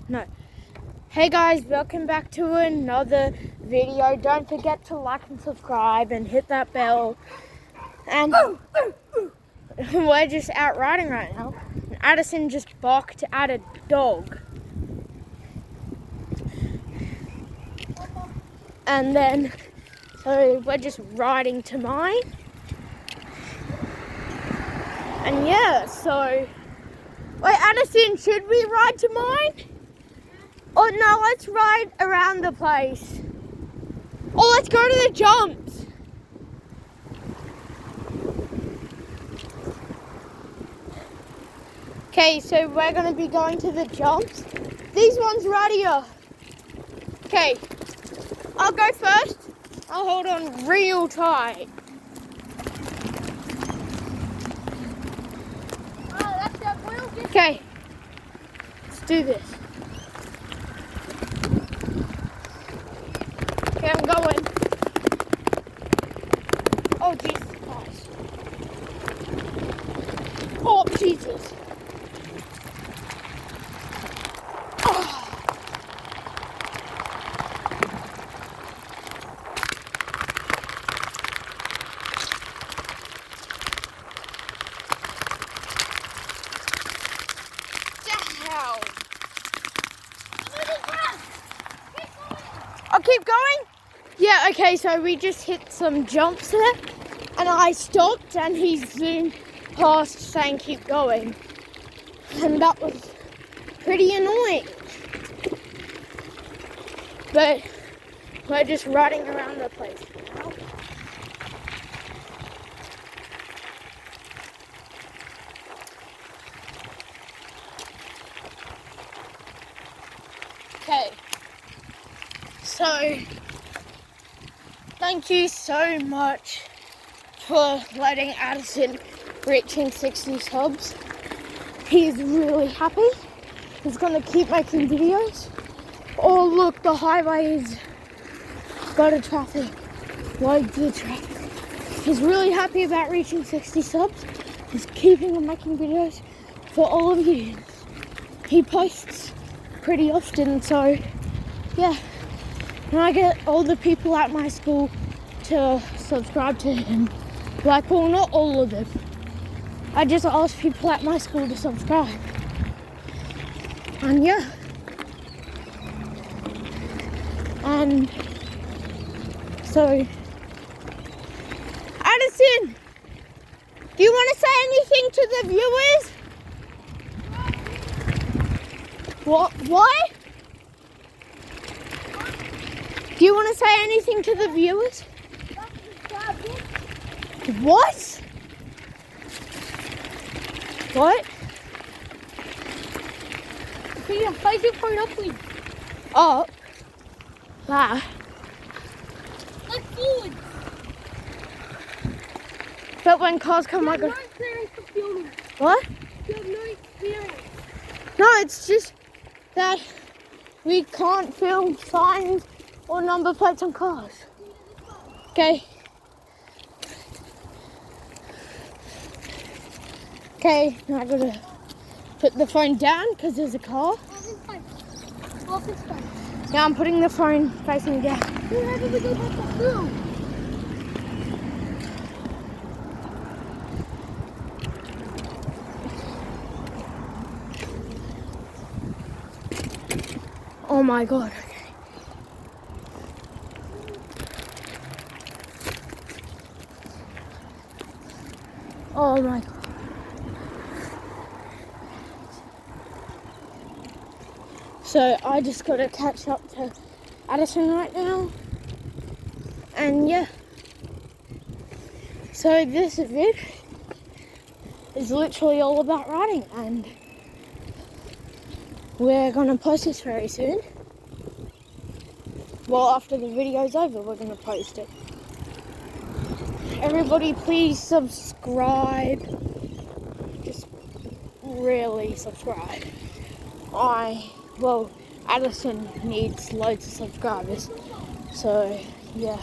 No. Hey guys, welcome back to another video. Don't forget to like and subscribe and hit that bell. And we're just out riding right now. Addison just barked at a dog. And then, so we're just riding to mine. And yeah, so, wait Addison, should we ride to mine? Oh no, let's ride around the place. Oh, let's go to the jumps. Okay, so we're going to be going to the jumps. These ones right here. Okay, I'll go first. I'll hold on real tight. Oh, that's that wheel. Okay, let's do this. Okay, I'm going. Oh, Jesus Christ. Oh, Jesus. Hell. I'll keep going? Yeah, okay, so we just hit some jumps there and I stopped and he zoomed past saying keep going. And that was pretty annoying. But we're just riding around the place now. Okay, so thank you so much for letting Addison reaching 60 subs. He's really happy. He's gonna keep making videos. Oh look, the highway is got a traffic, loads of traffic. He's really happy about reaching 60 subs. He's keeping on making videos for all of you. He posts pretty often, so yeah. And I get all the people at my school to subscribe to him. Like, well, not all of them. I just ask people at my school to subscribe. And yeah. And so, Addison, do you want to say anything to the viewers? What? Do you want to say anything to the viewers? What? What? Yeah, how do you point up, please? Up? That. Like forward. But when cars come, I go. No experience for filming. What? You have no experience. No, it's just that we can't film signs or number plates on cars. Okay. Okay, now I gotta put the phone down because there's a car. Off this way. Now I'm putting the phone facing down. How did we go back to school? Oh my god, okay. Oh my god. So I just gotta catch up to Addison right now. And yeah. So this vid is literally all about riding, and we're gonna post this very soon. Well, after the video's over, we're gonna post it. Everybody please subscribe. Just really subscribe. Addison needs loads of subscribers. So, yeah.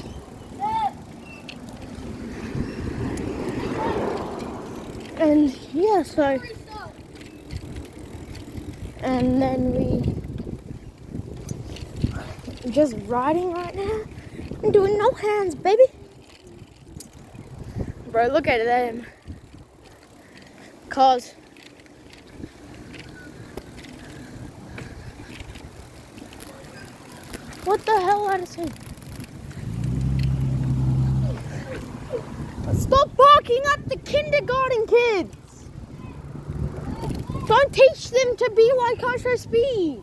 And yeah, so, and then we I'm just riding right now. I'm doing no hands, baby. Bro, look at them. Cars. What the hell, Addison? Stop barking at the kindergarten kids. Don't teach them to be like us or speed.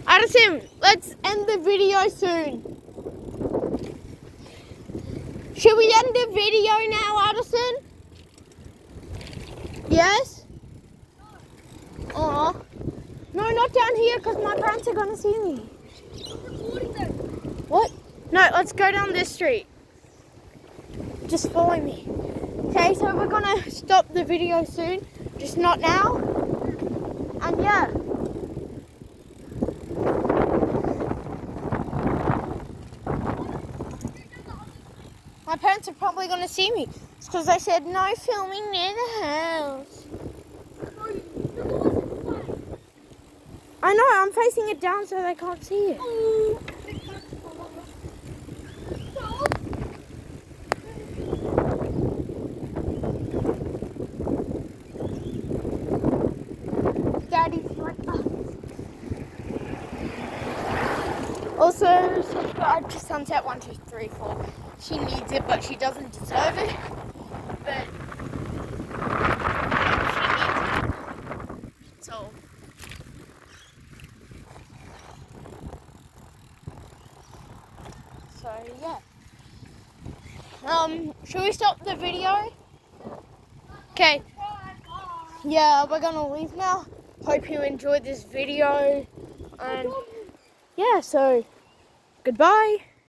Addison, let's end the video soon. Should we end the video now, Addison? Yes? Aw. No, not down here because my parents are going to see me. What? No, let's go down this street. Just follow me. Okay, so we're going to stop the video soon. Just not now. And yeah. My parents are probably going to see me. It's because I said no filming near the house. I know, I'm facing it down so they can't see it. Daddy's like, Also, subscribe to Sunset 1234. She needs it, but she doesn't deserve it. But she needs it. So. So yeah. Should we stop the video? Okay. Yeah, we're gonna leave now. Hope you enjoyed this video. And yeah, so goodbye.